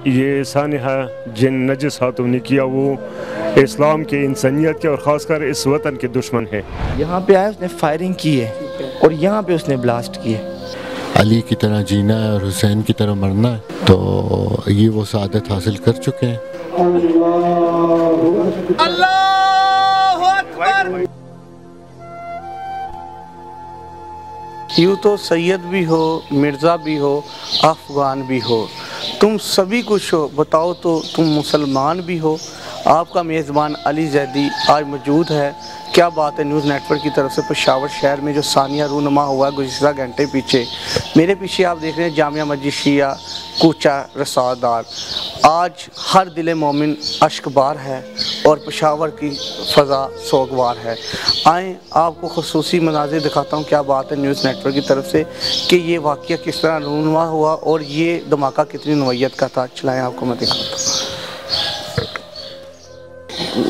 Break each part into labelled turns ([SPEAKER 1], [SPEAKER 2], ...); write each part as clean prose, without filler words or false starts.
[SPEAKER 1] ये सानिहा जिन नजस हाथों ने किया वो इस्लाम के, इंसानियत के और ख़ासकर इस वतन के दुश्मन है।
[SPEAKER 2] यहाँ पे आया, उसने फायरिंग की है और यहाँ पे उसने ब्लास्ट किए।
[SPEAKER 3] अली की तरह जीना है और हुसैन की तरह मरना है, तो ये वो सआदत हासिल कर चुके हैं।
[SPEAKER 4] अल्लाहु अकबर। यूँ तो सैयद भी हो, मिर्ज़ा भी हो, अफ़गान भी हो, तुम सभी कुछ हो, बताओ तो तुम मुसलमान भी हो। आपका मेज़बान अली ज़ैदी आज मौजूद है। क्या बात है न्यूज़ नेटवर्क की तरफ से पेशावर शहर में जो सानिया रूनुमा हुआ गुज़िश्ता घंटे पीछे। मेरे पीछे आप देख रहे हैं जामिया मस्जिद शिया कूचा रसादार। आज हर दिल मोमिन अश्कबार है और पेशावर की फ़ज़ा सोगवार है। आएँ आपको ख़ुसूसी मनाज़िर दिखाता हूँ। क्या बात है न्यूज़ नेटवर्क की तरफ से कि ये वाक़या किस तरह रूनुमा हुआ और ये धमाका कितनी नौयत का था। चलाएँ आपको मैं दिखाता हूँ।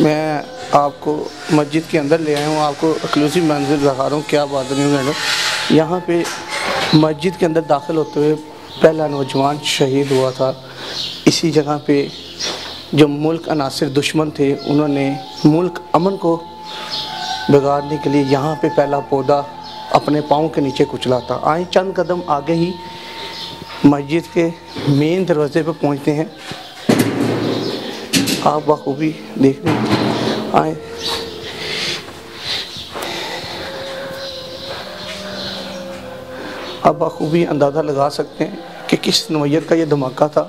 [SPEAKER 4] मैं आपको मस्जिद के अंदर ले आया हूँ, आपको एक्सक्लूसिव मंजिल दिखा रहा हूँ। क्या बात है न्यूज़ नेटवर्क। यहाँ पे मस्जिद के अंदर दाखिल होते हुए पहला नौजवान शहीद हुआ था। इसी जगह पे जो मुल्क अनासिर दुश्मन थे, उन्होंने मुल्क अमन को बिगाड़ने के लिए यहाँ पे पहला पौधा अपने पाँव के नीचे कुचला था। आए चंद कदम आगे ही मस्जिद के मेन दरवाजे पे पहुँचते हैं। आप बखूबी देख रहे हैं। आए आप बखूबी अंदाज़ा लगा सकते हैं कि किस नौयत का ये धमाका था।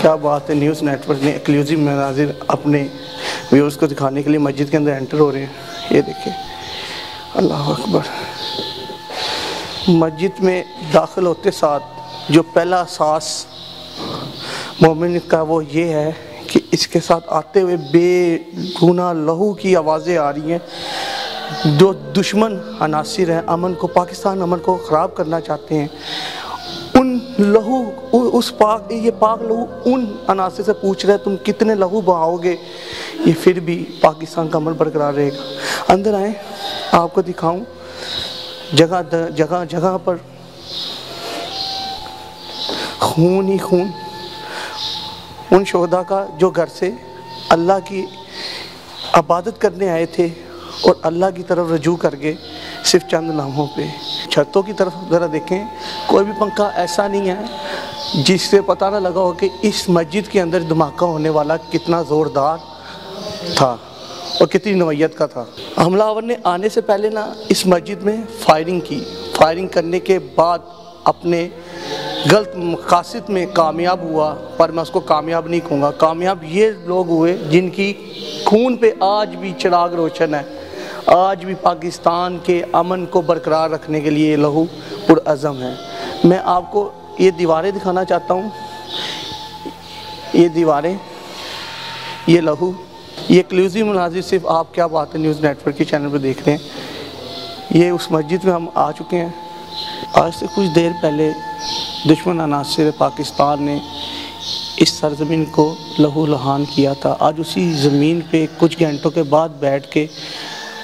[SPEAKER 4] क्या बात है न्यूज़ नेटवर्क ने एक्सक्लूसिव मनाज़िर अपने व्यूअर्स को दिखाने के लिए मस्जिद के अंदर एंटर हो रहे हैं। ये देखिए, अल्लाह अकबर। मस्जिद में दाखिल होते साथ जो पहला एहसास मोमिन का वो ये है कि इसके साथ आते हुए बेगुनाह लहू की आवाज़ें आ रही हैं। जो दुश्मन अनासिर हैं, अमन को, पाकिस्तान अमन को ख़राब करना चाहते हैं, उन लहू उस पाक ये पाक लहू उन अनासिर से पूछ रहे तुम कितने लहू बहाओगे, ये फिर भी पाकिस्तान का अमन बरकरार रहेगा। अंदर आए, आपको दिखाऊं जगह जगह जगह पर खून ही खून उन शोहदा का जो घर से अल्लाह की इबादत करने आए थे और अल्लाह की तरफ रजू करके सिर्फ चंद लम्हों पे। छतों की तरफ ज़रा देखें, कोई भी पंखा ऐसा नहीं है जिससे पता ना लगा हो कि इस मस्जिद के अंदर धमाका होने वाला कितना ज़ोरदार था और कितनी नौयत का था। हमलावर ने आने से पहले ना इस मस्जिद में फायरिंग की। फायरिंग करने के बाद अपने गलत मकासद में कामयाब हुआ, पर मैं उसको कामयाब नहीं कहूँगा। कामयाब ये लोग हुए जिनकी खून पे आज भी चिराग रोशन है। आज भी पाकिस्तान के अमन को बरकरार रखने के लिए लहू पुरअज़म है। मैं आपको ये दीवारें दिखाना चाहता हूँ। ये दीवारें, ये लहू, ये एक्सक्लूसिव मनाज़िर सिर्फ आप क्या बात है न्यूज़ नेटवर्क के चैनल पर देख रहे हैं। ये उस मस्जिद में हम आ चुके हैं। आज से कुछ देर पहले दुश्मन अनासिर पाकिस्तान ने इस सरजमीन को लहू लहान किया था। आज उसी ज़मीन पे कुछ घंटों के बाद बैठ के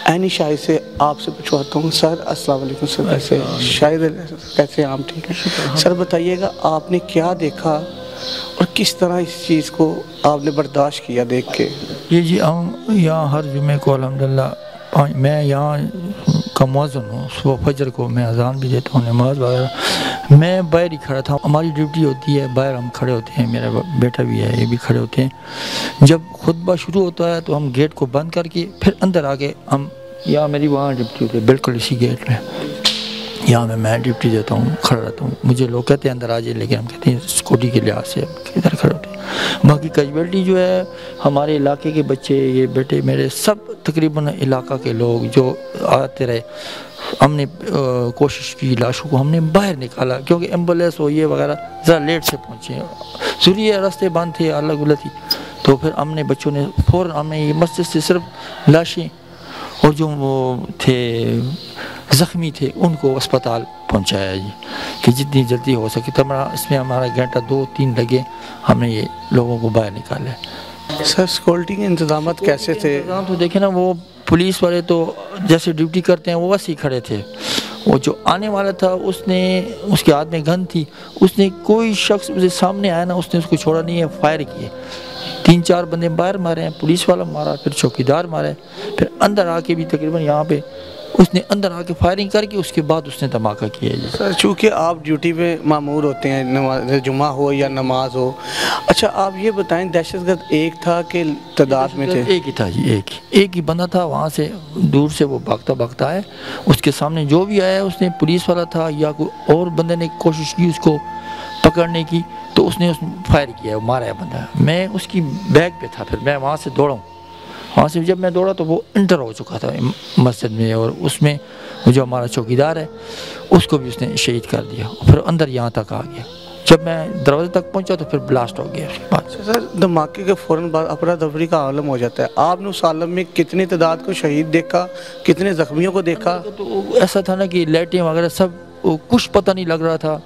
[SPEAKER 4] ऐनी शाहिद से आपसे पूछवाता हूँ। सर अस्सलाम वालेकुम सर, कैसे शाहिद कैसे आप ठीक हैं सर? बताइएगा आपने क्या देखा और किस तरह इस चीज़ को आपने बर्दाश्त किया देख के?
[SPEAKER 5] जी हम यहाँ हर जुमे को अल्हम्दुलिल्लाह, मैं यहाँ का मौज़न हूँ। सुबह फजर को मैं अज़ान भी देता हूँ, नमाज़ वगैरह। मैं बाहर ही खड़ा था। हमारी ड्यूटी होती है बाहर, हम खड़े होते हैं, मेरा बेटा भी है, ये भी खड़े होते हैं। जब खुतबा शुरू होता है तो हम गेट को बंद करके फिर अंदर आके हम, या मेरी वहाँ ड्यूटी होती है बिल्कुल इसी गेट में, यहाँ मैं ड्यूटी देता हूँ, खड़ा रहता हूँ। मुझे लोग कहते हैं अंदर आ जाए, लेकिन हम कहते हैं स्कूटी के लिहाज से इधर खड़े होते हैं। बाकी कैजुअलिटी जो है हमारे इलाके के बच्चे, ये बेटे मेरे, सब तकरीबन इलाका के लोग जो आते रहे, हमने कोशिश की लाशों को हमने बाहर निकाला, क्योंकि एम्बुलेंस हो ये वगैरह ज़रा लेट से पहुँचे, ज़रूरी है, रास्ते बंद थे, अलग उलग थी। तो फिर हमने बच्चों ने फ़ौरन, हमने ये मस्जिद से सिर्फ लाशें और जो वो थे ज़ख्मी थे उनको अस्पताल पहुंचाया जी, कि जितनी जल्दी हो सके। तो इसमें हमारा घंटा 2-3 लगे, हमने ये लोगों को बाहर निकाला।
[SPEAKER 4] सर सिक्योरिटी के इंतजाम कैसे थे?
[SPEAKER 5] तो देखे ना, वो पुलिस वाले तो जैसे ड्यूटी करते हैं वो वैसे ही खड़े थे, वो जो आने वाला था उसने, उसके हाथ में गन थी, उसने कोई शख्स उसके सामने आया ना, उसने उसको छोड़ा नहीं है, फायर किए। 3-4 बंदे बाहर मारे हैं, पुलिस वाला मारा, फिर चौकीदार मारा है, फिर अंदर आके भी तकरीबन यहाँ पे उसने अंदर आके फायरिंग करके उसके बाद उसने धमाका किया जी।
[SPEAKER 4] सर चूँकि आप ड्यूटी पे मामूर होते हैं, नमाज जुमा हो या नमाज हो, अच्छा आप ये बताएं दहशतगर्द एक था कि तादाद में थे?
[SPEAKER 5] एक ही था जी, एक ही बंदा था। वहाँ से दूर से वो भागता भागता आया, उसके सामने जो भी आया उसने, पुलिस वाला था या कोई और बंदे ने कोशिश की उसको पकड़ने की, तो उसने फायर किया, मारा है बंदा। मैं उसकी बैग पे था, फिर मैं वहाँ से दौड़ा हूँ। वहाँ से जब मैं दौड़ा तो वो इंटर हो चुका था मस्जिद में, और उसमें जो हमारा चौकीदार है उसको भी उसने शहीद कर दिया। फिर अंदर यहाँ तक आ गया, जब मैं दरवाजे तक पहुँचा तो फिर ब्लास्ट हो गया उसके बाद।
[SPEAKER 4] सर धमाके के फ़ौरन बाद अफरा तफरी का आलम हो जाता है। आपने उस आलम में कितनी तादाद को शहीद देखा, कितने ज़ख्मियों को देखा?
[SPEAKER 5] तो ऐसा था ना कि लाइटें वगैरह सब कुछ पता नहीं लग रहा था।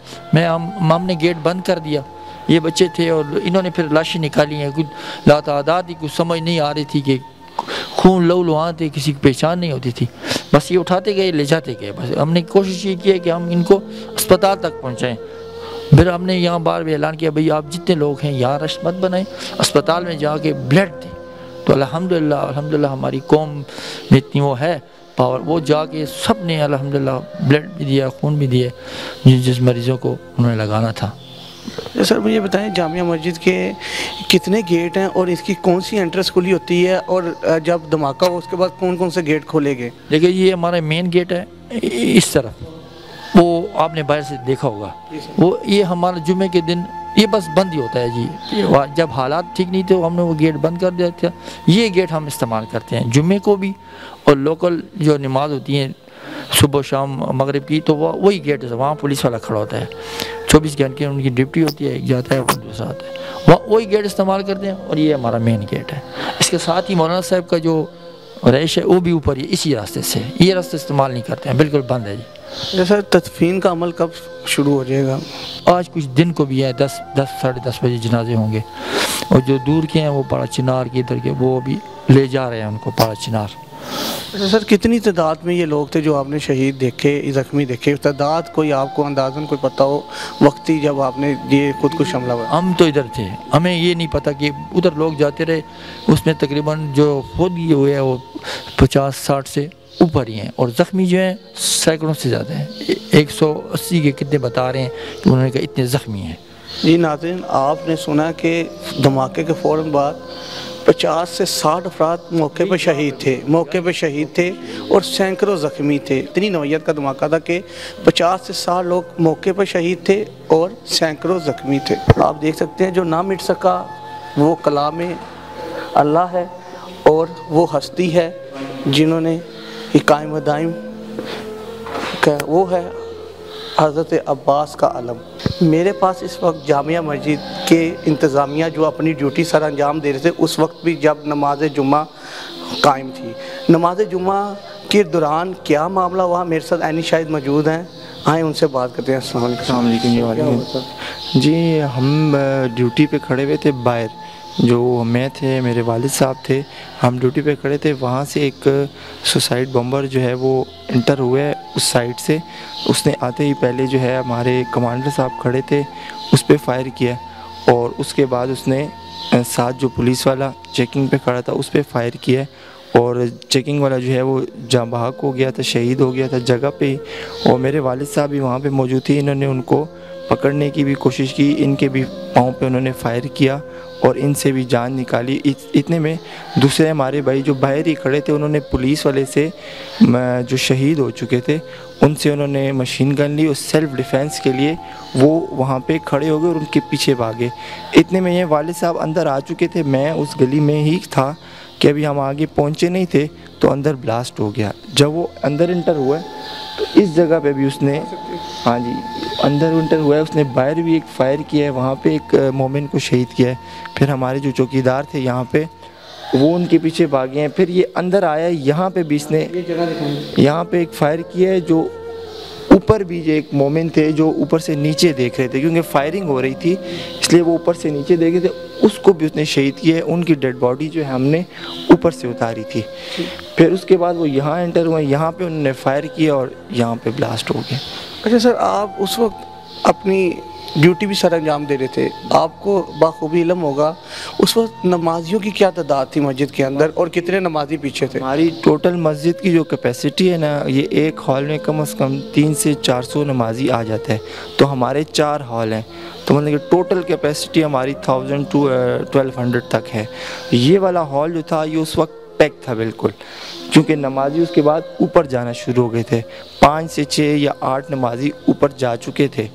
[SPEAKER 5] हमने गेट बंद कर दिया, ये बच्चे थे और इन्होंने फिर लाशें निकाली हैं, कुछ लातादाद ही, कुछ समझ नहीं आ रही थी कि खून लहू लुहान थे, किसी की पहचान नहीं होती थी। बस ये उठाते गए, ले जाते गए। बस हमने कोशिश ये की है कि हम इनको अस्पताल तक पहुँचाएँ। फिर हमने यहाँ बार भी ऐलान किया, भाई आप जितने लोग हैं यहाँ रश मत बनाएं, अस्पताल में जाके ब्लड दें। तो अल्हम्दुलिल्लाह हमारी कौम में इतनी वो है पावर, वो जाके सब ने अल्हम्दुलिल्लाह ब्लड भी दिया, खून भी दिए जिस मरीज़ों को उन्होंने लगाना था।
[SPEAKER 4] सर मुझे बताएं जामिया मस्जिद के कितने गेट हैं और इसकी कौन सी एंट्रेंस खुली होती है, और जब धमाका हो उसके बाद कौन कौन से गेट खोले गए? देखिए
[SPEAKER 5] ये हमारा मेन गेट है इस तरफ, वो आपने बाहर से देखा होगा, वो ये हमारा जुमे के दिन ये बस बंद ही होता है जी। जब हालात ठीक नहीं थे तो हमने वो गेट बंद कर दिया था। ये गेट हम इस्तेमाल करते हैं जुमे को भी, और लोकल जो नमाज होती है सुबह शाम मगरिब की, तो वही गेट है, वहाँ पुलिस वाला खड़ा होता है, 24 घंटे उनकी ड्यूटी होती है, एक जाता है दूसरा आता है, वहाँ वही गेट इस्तेमाल करते हैं। और ये हमारा मेन गेट है। इसके साथ ही मौलाना साहब का जो रैश है वो भी ऊपर ही इसी रास्ते से, ये रास्ते इस्तेमाल नहीं करते हैं, बिल्कुल बंद है जी।
[SPEAKER 4] सर तदफीन का अमल कब शुरू हो जाएगा?
[SPEAKER 5] आज कुछ दिन को भी है, 10 साढ़े 10 बजे जनाजे होंगे, और जो दूर के हैं वो पाड़ा चिनार के इधर के, वो अभी ले जा रहे हैं उनको पाड़ा चिनार।
[SPEAKER 4] सर कितनी तादाद में ये लोग थे जो आपने शहीद देखे, ज़ख्मी देखे? तादाद कोई आपको अंदाज़न कोई पता हो वक्ती जब आपने ये खुद कुछ हमला हुआ?
[SPEAKER 5] हम तो इधर थे, हमें ये नहीं पता कि उधर लोग जाते रहे, उसमें तकरीबन जो खुद ये हुए हैं वो 50-60 से ऊपर ही हैं, और ज़ख्मी जो हैं सैकड़ों से ज़्यादा हैं। 180 के कितने बता रहे हैं कि उन्होंने कहा इतने ज़ख्मी हैं।
[SPEAKER 4] जी नाज़रीन, आपने सुना कि धमाके के फ़ौरन बाद 50 से 60 अफराद मौके पर शहीद थे और सैकड़ों ज़ख्मी थे। इतनी नौयत का धमाका था कि 50 से 60 लोग मौके पर शहीद थे और सैकड़ों ज़ख्मी थे। आप देख सकते हैं जो ना मिट सका वो कलाम अल्लाह है, और वो हस्ती है जिन्होंने कायम व दाइम का वो है हज़रत अब्बास का अलम। मेरे पास इस वक्त जामिया मस्जिद के इंतज़ामिया जो अपनी ड्यूटी सर अंजाम दे रहे थे, उस वक्त भी जब नमाज जुम्मा कायम थी, नमाज जुम्मा के दौरान क्या मामला हुआ, मेरे साथ ऐनी शायद मौजूद हैं, आए उनसे बात करते हैं। अस्सलाम वालेकुम
[SPEAKER 2] जी, हम ड्यूटी पे खड़े हुए थे बाहर, जो मैं थे, मेरे वालिद साहब थे, हम ड्यूटी पे खड़े थे। वहाँ से एक सुसाइड बम्बर जो है वो इंटर हुआ है उस साइड से। उसने आते ही पहले जो है हमारे कमांडर साहब खड़े थे, उस पर फायर किया, और उसके बाद उसने साथ जो पुलिस वाला चेकिंग पे खड़ा था उस पर फायर किया, और चेकिंग वाला जो है वो जाँ बहक हो गया था, शहीद हो गया था जगह पे ही। और मेरे वालिद साहब भी वहाँ पे मौजूद थे, इन्होंने उनको पकड़ने की भी कोशिश की, इनके भी पाँव पे उन्होंने फायर किया और इनसे भी जान निकाली। इतने में दूसरे हमारे भाई जो बाहर ही खड़े थे, उन्होंने पुलिस वाले से जो शहीद हो चुके थे उनसे उन्होंने मशीन गन ली, और सेल्फ़ डिफेंस के लिए वो वहाँ पे खड़े हो गए और उनके पीछे भागे। इतने में ये वालिद साहब अंदर आ चुके थे, मैं उस गली में ही था कि अभी हम आगे पहुँचे नहीं थे तो अंदर ब्लास्ट हो गया। जब वो अंदर इंटर हुआ तो इस जगह पे भी उसने, हाँ जी, अंदर इंटर हुआ है, उसने बाहर भी एक फायर किया है, वहाँ पे एक मोमिन को शहीद किया है। फिर हमारे जो चौकीदार थे यहाँ पे, वो उनके पीछे भागे हैं। फिर ये अंदर आया, यहाँ पे भी इसने यहाँ पे एक फायर किया है जो ऊपर भी जो एक मोमिन थे जो ऊपर से नीचे देख रहे थे, क्योंकि फायरिंग हो रही थी इसलिए वो ऊपर से नीचे देख रहे थे, उसको भी उसने शहीद किया है। उनकी डेड बॉडी जो है हमने ऊपर से उतारी थी। फिर उसके बाद वो यहाँ एंटर हुए, यहाँ पे उन्होंने फायर किया और यहाँ पे ब्लास्ट हो गया।
[SPEAKER 4] अच्छा सर, आप उस वक्त अपनी ड्यूटी भी सर अंजाम दे रहे थे, आपको बाखूबी इल्म होगा उस वक्त नमाजियों की क्या तादाद थी मस्जिद के अंदर और कितने नमाजी पीछे थे?
[SPEAKER 2] हमारी टोटल मस्जिद की जो कैपेसिटी है ना, ये एक हॉल में कम से कम 300 से 400 नमाजी आ जाता है। तो हमारे 4 हॉल हैं, तो मतलब कि टोटल कैपेसिटी हमारी 1000 to 1200 तक है। ये वाला हॉल जो था ये उस वक्त पैक था बिल्कुल, क्योंकि नमाजी उसके बाद ऊपर जाना शुरू हो गए थे। 5 से 6 या 8 नमाजी ऊपर जा चुके थे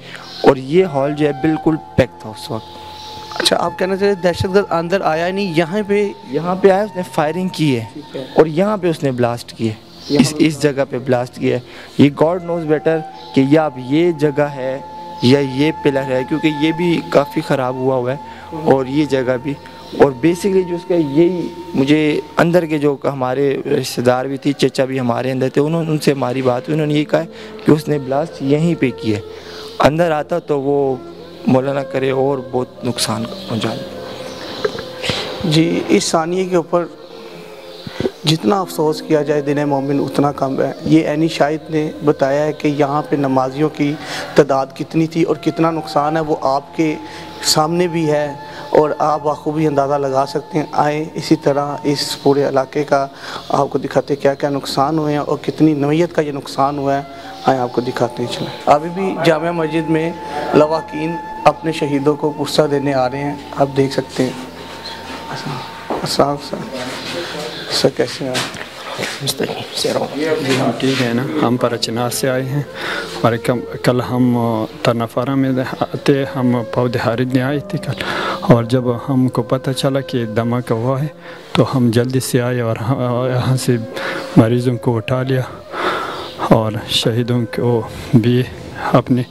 [SPEAKER 2] और ये हॉल जो है बिल्कुल पैक था उस वक्त।
[SPEAKER 4] अच्छा, आप कहना चाहते दहशतगर्द अंदर आया नहीं, यहाँ पे
[SPEAKER 2] आया, उसने फायरिंग की है और यहाँ पे उसने ब्लास्ट किए, इस जगह पे ब्लास्ट किया है। ये गॉड नोज बेटर कि या अब ये जगह है या ये पिलर है, क्योंकि ये भी काफ़ी ख़राब हुआ है और ये जगह भी। और बेसिकली जो उसका यही मुझे अंदर के जो हमारे रिश्तेदार भी थी, चचा भी हमारे अंदर थे, उन्होंने उनसे हमारी बात हुई, उन्होंने ये कहा कि उसने ब्लास्ट यहीं पे किया, अंदर आता तो वो मौलाना करे और बहुत नुकसान पहुँचा।
[SPEAKER 4] जी, इस सानिए के ऊपर जितना अफसोस किया जाए दिन मोमिन उतना कम है। ये ऐनी शाहिद ने बताया है कि यहाँ पे नमाजियों की तादाद कितनी थी और कितना नुकसान है वो आपके सामने भी है और आप बाखूबी अंदाज़ा लगा सकते हैं। आए इसी तरह इस पूरे इलाके का आपको दिखाते क्या क्या नुकसान हुए हैं और कितनी नौयत का ये नुकसान हुआ है, आए आपको दिखाते हैं। चलें, अभी भी जामिया मस्जिद में लवाकीन अपने शहीदों को पुरसा देने आ रहे हैं, आप देख सकते हैं। सर कैसे हैं
[SPEAKER 6] जी? हम ठीक है ना, हम परचनार से आए हैं और कल हम तरनाफारा में थे, हम पौधे हारिद में आए थे कल, और जब हमको पता चला कि धमाका हुआ है तो हम जल्दी से आए और यहाँ से मरीज़ों को उठा लिया और शहीदों को भी अपनी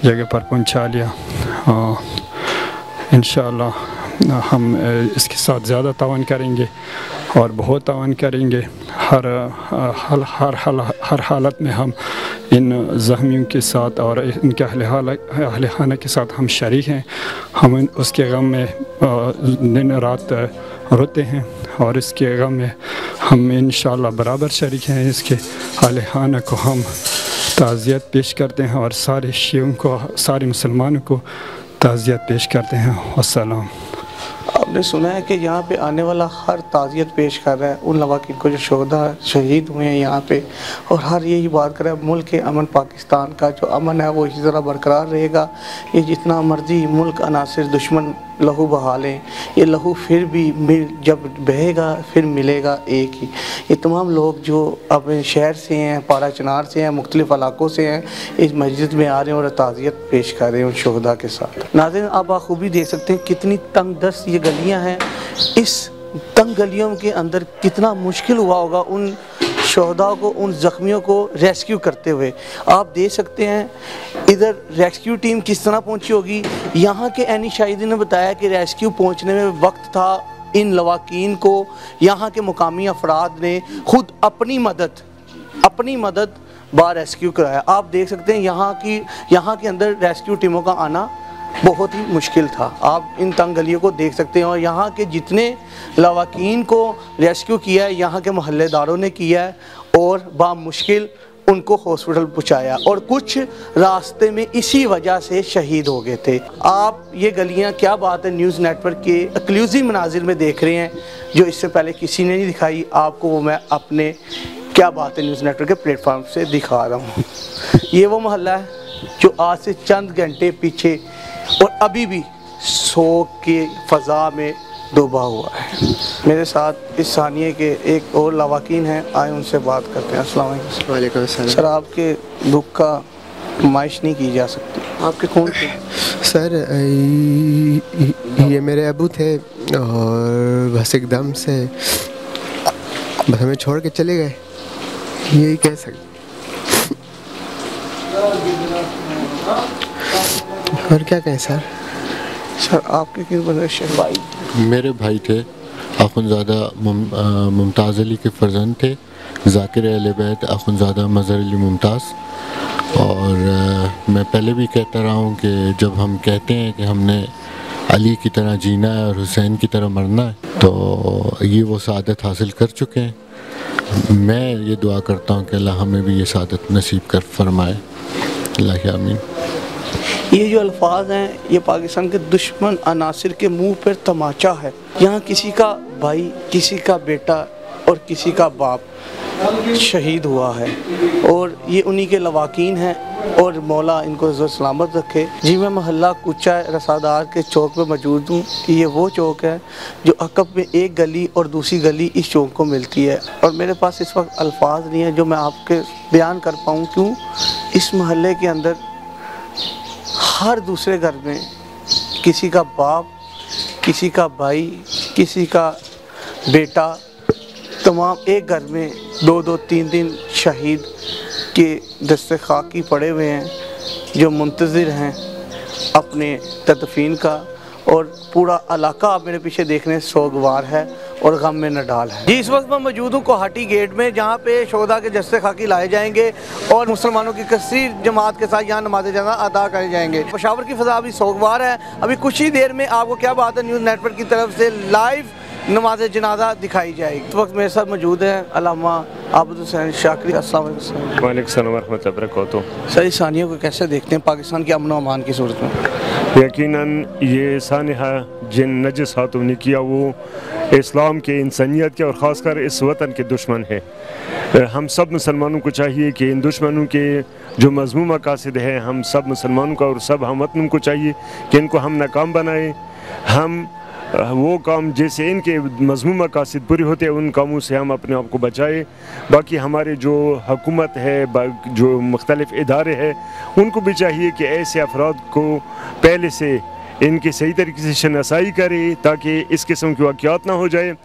[SPEAKER 6] जगह पर पहुँचा लिया। इंशाअल्लाह हम इसके साथ ज़्यादा तावन करेंगे और बहुत तावन करेंगे। हर हालत में हम इन ज़ख्मियों के साथ और इनके अहले खाना के साथ हम शरीक हैं। हम उसके गम में दिन रात रोते हैं और इसके गम में हम इंशाअल्लाह बराबर शरीक हैं। इसके अहले खाना को हम ताज़ियत पेश करते हैं और सारे शियों को, सारे मुसलमानों को ताज़ियत पेश करते हैं। अस्सलाम।
[SPEAKER 4] आपने सुना है कि यहाँ पे आने वाला हर ताज़ियत पेश कर रहा है उन लवाकिन को जो शोहदा शहीद हुए हैं यहाँ पे, और हर यही बात कर रहा है मुल्क के अमन, पाकिस्तान का जो अमन है वो इसी तरह बरकरार रहेगा। ये जितना मर्जी मुल्क अनासिर दुश्मन लहू बहा लें, ये लहू फिर भी जब बहेगा फिर मिलेगा एक ही। ये तमाम लोग जो अपने शहर से हैं, पारा चनार से हैं, मुख्तलिफ़ इलाकों से हैं, इस मस्जिद में आ रहे हैं और ताज़ियत पेश कर रहे हैं उन शोहदा के साथ। नाज़रीन, आप बाखूबी देख सकते हैं कितनी तंग दस्त ये गलियाँ हैं। इस तंग गलियों के अंदर कितना मुश्किल हुआ होगा उन शोहदा को, उन ज़ख्मियों को रेस्क्यू करते हुए। आप देख सकते हैं इधर रेस्क्यू टीम किस तरह पहुंची होगी। यहाँ के ऐनी शाहिदी ने बताया कि रेस्क्यू पहुंचने में वक्त था इन लवाकीन को यहाँ के मुकामी अफराद ने खुद अपनी मदद बाहर रेस्क्यू कराया। आप देख सकते हैं यहाँ के अंदर रेस्क्यू टीमों का आना बहुत ही मुश्किल था। आप इन तंग गलियों को देख सकते हैं और यहाँ के जितने लवाकीन को रेस्क्यू किया है यहाँ के मोहल्लेदारों ने किया है और बामुश्किल उनको हॉस्पिटल पहुँचाया और कुछ रास्ते में इसी वजह से शहीद हो गए थे। आप ये गलियाँ क्या बात है न्यूज़ नेटवर्क के एक्सक्लूसिव मनाजिर में देख रहे हैं जो इससे पहले किसी ने नहीं दिखाई। आपको वो मैं अपने क्या बात है न्यूज़ नेटवर्क के प्लेटफॉर्म से दिखा रहा हूँ। ये वो मोहल्ला है जो आज से चंद घंटे पीछे और अभी भी शोक के फ़ज़ा में डूबा हुआ है। मेरे साथ इस सानिए के एक और लवाकीन हैं, आए उनसे बात करते हैं। अस्सलाम वालेकुम। सर, आपके दुख का नुमाइश नहीं की जा सकती, आपके कौन थे?
[SPEAKER 7] सर, ये मेरे अबू थे और बस एकदम से बस हमें छोड़ के चले गए, यही कह सकते। और क्या कहें सर?
[SPEAKER 4] सर, आपके किस वजह से भाई?
[SPEAKER 3] मेरे भाई थे, अख़ुनज़ादा मुमताज़ अली के फ़र्जंद थे, ज़ाकिर अहले बैत अख़ुनज़ादा मज़हर अली मुमताज़, और मैं पहले भी कहता रहा हूँ कि जब हम कहते हैं कि हमने अली की तरह जीना है और हुसैन की तरह मरना है, तो ये वो सआदत हासिल कर चुके हैं। मैं ये दुआ करता हूँ कि अल्लाह हमें भी ये सआदत नसीब कर फरमाए। अल्लाह आमीन।
[SPEAKER 4] ये जो अल्फाज हैं ये पाकिस्तान के दुश्मन अनासिर के मुंह पर तमाचा है। यहाँ किसी का भाई, किसी का बेटा और किसी का बाप शहीद हुआ है और ये उन्हीं के लवाकीन हैं और मौला इनको ज़रूर सलामत रखे। जी मैं मोहल्ला कुचा रसादार के चौक पे मौजूद हूँ। ये वो चौक है जो अकब में एक गली और दूसरी गली इस चौक को मिलती है और मेरे पास इस वक्त अल्फाज नहीं है जो मैं आपके बयान कर पाऊँ। क्यों? इस मोहल्ले के अंदर हर दूसरे घर में किसी का बाप, किसी का भाई, किसी का बेटा, तमाम एक घर में 2-2, 3-3 शहीद के दस्ते खाकी पड़े हुए हैं जो मुंतज़िर हैं अपने तदफीन का। और पूरा इलाका आप मेरे पीछे देखने सोगवार है और गम में नडाल है। जी इस वक्त मैं मौजूद हूँ कोहाटी गेट में, जहाँ पे शोहदा के जस्ते खाकी लाए जाएंगे और मुसलमानों की कसीर जमात के साथ यहाँ नमाज जना अदा करे जाएंगे। पेशावर की फ़ज़ा अभी सोगवार है। अभी कुछ ही देर में आपको क्या बात है न्यूज़ नेटवर्क की तरफ से लाइव नमाज जनाजा दिखाई जाएगी। इस वक्त मेरे साथ मौजूद है अल्लामा आबिद हुसैन शाकरी। अस्सलाम वालेकुम।
[SPEAKER 1] वालेकुम सलाम व रहमतुल्लाहि व बरकातुहू।
[SPEAKER 4] सर इस सानियों को कैसे देखते हैं पाकिस्तान के अमन व अमान की सूरत में?
[SPEAKER 1] यकीनन ये सानिहा जिन नजस हाथों ने किया वो इस्लाम के, इंसानियत के और ख़ासकर इस वतन के दुश्मन है। हम सब मुसलमानों को चाहिए कि इन दुश्मनों के जो मज़मूम मकासद है, हम सब मुसलमानों का और सब हम वतनों को चाहिए कि इनको हम नाकाम बनाएं। हम वो काम जैसे इनके मज़मूम मकासद पूरे होते हैं उन कामों से हम अपने आप को बचाएं। बाकी हमारे जो हुकूमत है, जो मुख्तलिफ़ इदारे हैं, उनको भी चाहिए कि ऐसे अफराद को पहले से इनकी सही तरीके से शनासाई करे ताकि इस किस्म के वाक़यात ना हो जाए।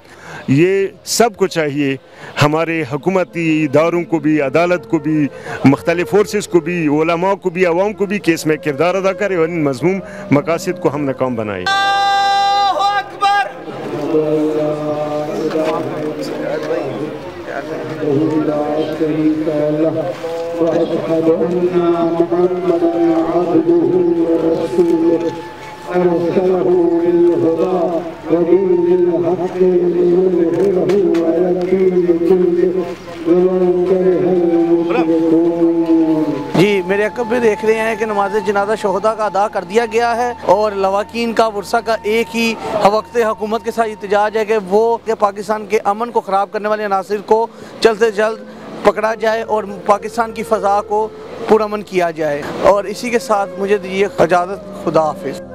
[SPEAKER 1] ये सब को चाहिए, हमारे हुकूमती इदारों को भी, अदालत को भी, मुख्तलिफ़ फोर्सेस को भी, उलमा को भी, अवाम को भी कि इसमें किरदार अदा करे और इन मज़मूम मकासद को हम नाकाम बनाएँ।
[SPEAKER 4] जी मेरे अकब में देख रहे हैं कि नमाज जनाजा शोहदा का अदा कर दिया गया है और लवाकीन का वर्षा का एक ही वक्त हुकूमत के साथ एहतजाज है कि वो पाकिस्तान के अमन को ख़राब करने वाले अनासिर को जल्द से जल्द पकड़ा जाए और पाकिस्तान की फ़ज़ा को पुरअमन किया जाए। और इसी के साथ मुझे दीजिए इजाज़त। खुदा हाफिज़।